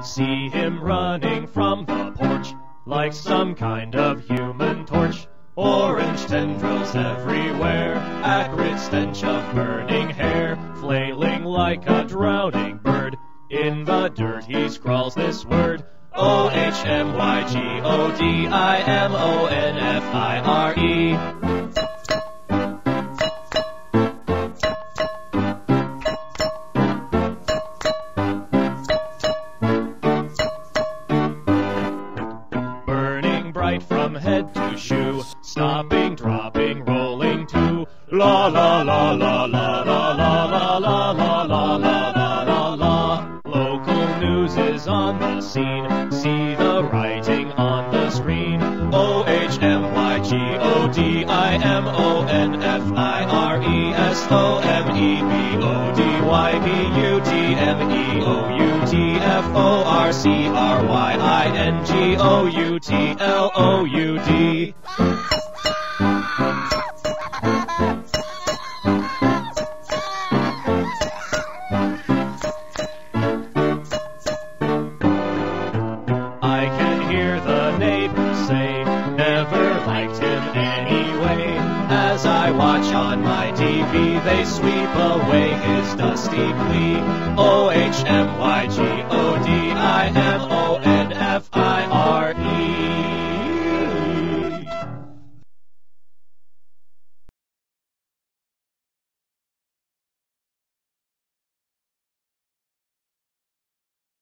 See him running from the porch like some kind of human torch. Orange tendrils everywhere, acrid stench of burning hair, flailing like a drowning bird. In the dirt he scrawls this word: OHMYGODIMONFIRE. Burning bright from head to shoe, stopping, dropping, rolling too. La la la la la la la la la la la la la la. Local news is on the scene, see the writing on the screen. OHMYGODIMONFIRESOMEBODYBUTFORCRYINGOUTLOUD. I can hear the neighbors say, never liked him anyway. As I watch on my TV, they sweep away his dusty plea. OHMYGODIMONFIRE.